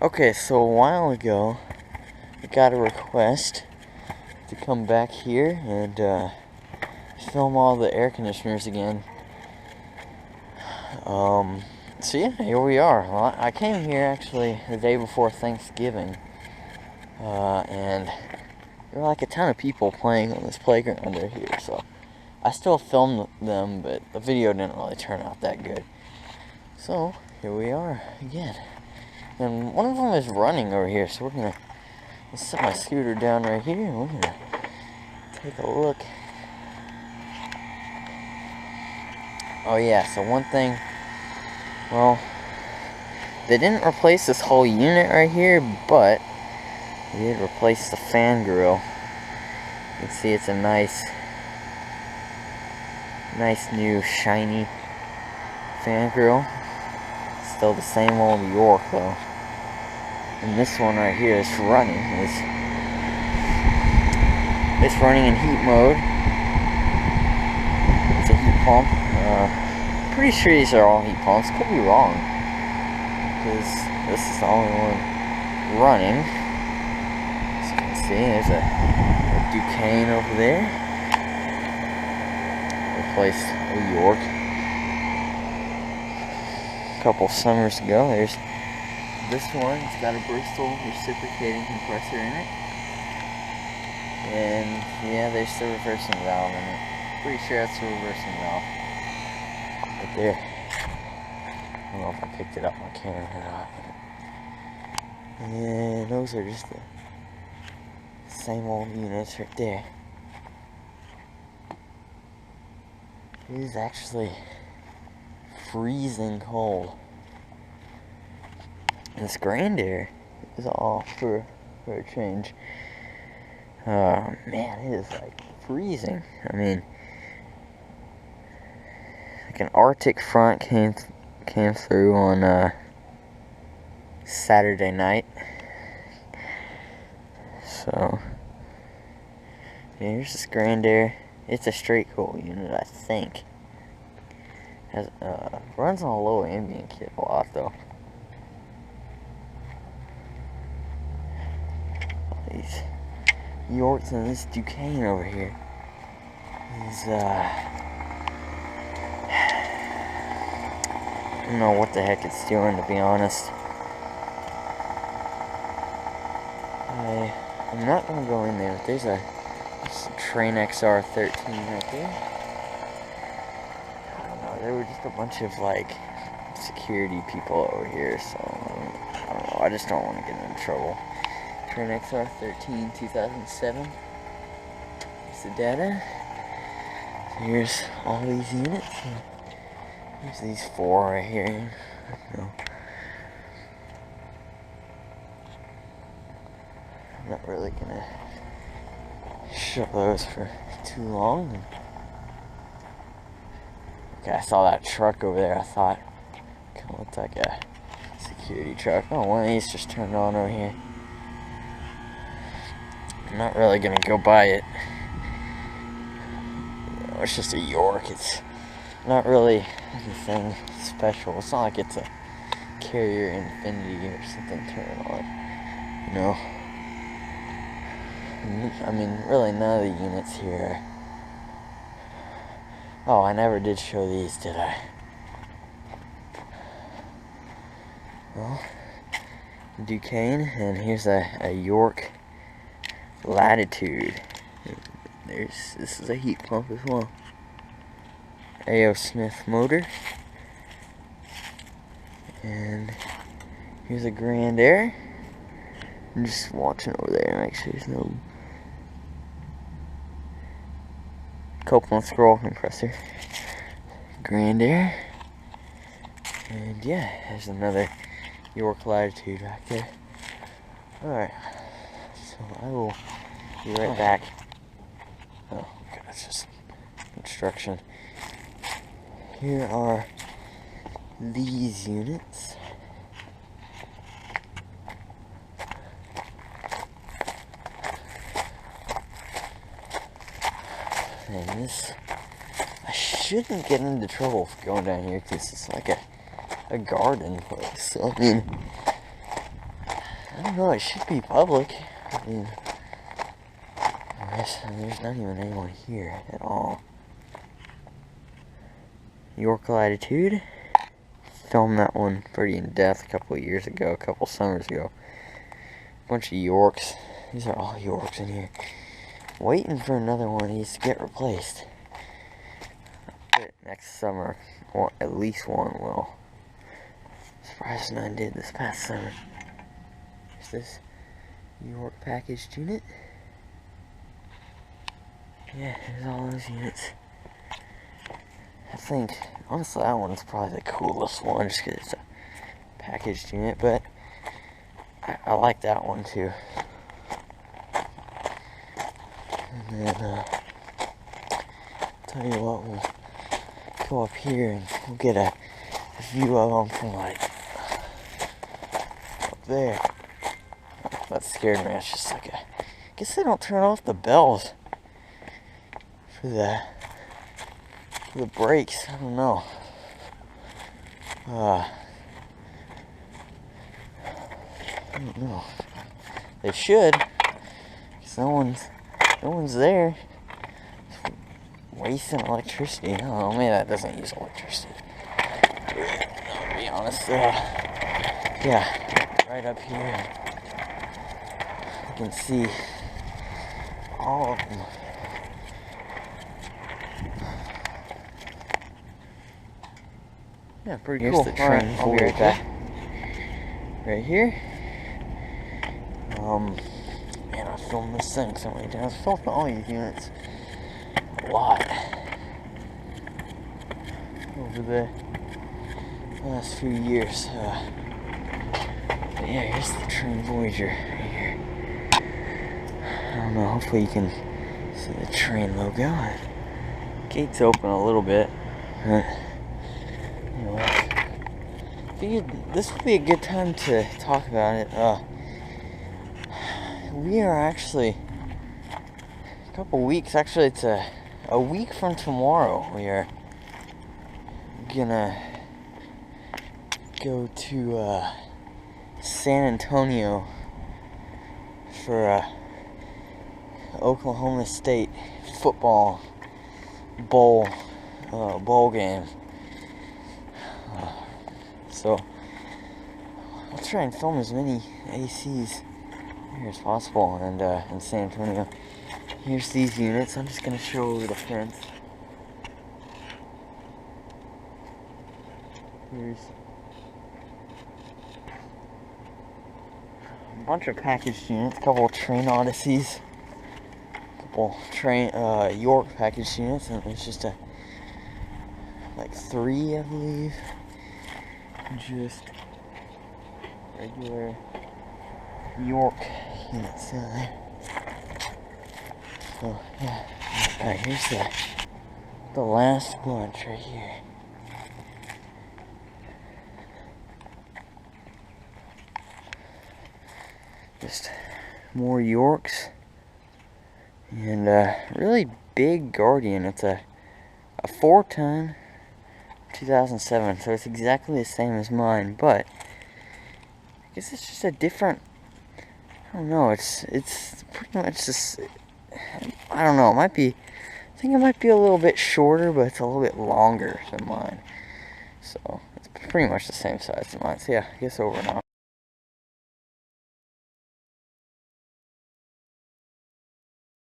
Okay, so a while ago, I got a request to come back here and film all the air conditioners again. So yeah, here we are. Well, I came here actually the day before Thanksgiving, and there were like a ton of people playing on this playground under here, so I still filmed them, but the video didn't really turn out that good. So, here we are again. And one of them is running over here, so we're gonna set my scooter down right here and we're gonna take a look. Oh yeah, so one thing, well, they didn't replace this whole unit right here, but they did replace the fan grill. You can see it's a nice new shiny fan grill. Still the same old York though. And this one right here is running. It's running in heat mode. It's a heat pump. Pretty sure these are all heat pumps. Could be wrong, because this is the only one running. As you can see, there's a Duquesne over there. Replaced a York a couple summers ago. There's this one. It's got a Bristol reciprocating compressor in it. And yeah, there's the reversing valve in it. Pretty sure that's the reversing valve. Right there. I don't know if I picked it up on camera or not. And those are just the same old units right there. It is actually freezing cold. And this Grandair is all for a change. Man, it is like freezing. I mean, like an Arctic front came through on Saturday night. So here's this Grandair. It's a straight cool unit, I think. Runs on a low ambient kit a lot though. These Yorks and this Duquesne over here is I don't know what the heck it's doing, to be honest. I'm not gonna go in there, but there's a Trane XR13 right there. I don't know, there were just a bunch of like security people over here, so I don't know, I just don't want to get in trouble. Trane XR13 2007. Here's the data. So here's all these units. Here's these four right here. I'm not really gonna show those for too long. Okay, I saw that truck over there. I thought it kind of looked like a security truck. Oh, one of these just turned on over here. I'm not really gonna go by it. It's just a York. It's not really anything special. It's not like it's a Carrier Infinity or something turning on, you know. I mean, really none of the units here. Oh, I never did show these, did I? Well, Duquesne, and here's a York Latitude. This is a heat pump as well. A.O. Smith motor. And here's a Grandair. I'm just watching over there and make sure there's no Copeland scroll compressor. Grandair. And yeah, there's another York Latitude back there. Alright. So I will be right back. Oh, okay, that's just construction. Here are these units. And this, I shouldn't get into trouble for going down here because it's like a garden place. So, I mean, I don't know, it should be public. I mean, there's not even anyone here at all. York Latitude. Filmed that one pretty in depth a couple of years ago, a couple summers ago. Bunch of Yorks. These are all Yorks in here. Waiting for another one of these to get replaced. But next summer, or at least one will. Surprised none did this past summer. Is this York packaged unit? Yeah, there's all those units. I think, honestly, that one's probably the coolest one just because it's a packaged unit, but I like that one too. And then, tell you what, we'll go up here and we'll get a view of them from like up there. That scared me. It's just like I guess they don't turn off the bells for the brakes. I don't know. I don't know. They should, because no one's there. It's wasting electricity. I don't know. Maybe that doesn't use electricity. I'll be honest. Yeah, right up here, you can see all of them. Yeah, pretty cool. Here's the train. I'll be right back. Right here. Man, I filmed this thing so many times. I filmed all these units a lot over the last few years. But yeah, here's the train Voyager right here. I don't know. Hopefully you can see the train logo. Gate's open a little bit. Figured this would be a good time to talk about it. We are actually a couple weeks. Actually, it's a week from tomorrow. We are gonna go to San Antonio for Oklahoma State football bowl game. So I'll try and film as many ACs here as possible, and in San Antonio. Here's these units. I'm just gonna show over the fence. Here's a bunch of packaged units, a couple of train Odysseys, a couple train York packaged units, and there's just like 3, I believe. Just regular York units down there. So yeah, alright, here's the last bunch right here. Just more Yorks and really big Guardian. It's a 4-ton 2007, so it's exactly the same as mine, but I guess it's just a different, I don't know, it's pretty much just, I don't know, I think it might be a little bit shorter, but it's a little bit longer than mine, so it's pretty much the same size as mine. So yeah, I guess over now.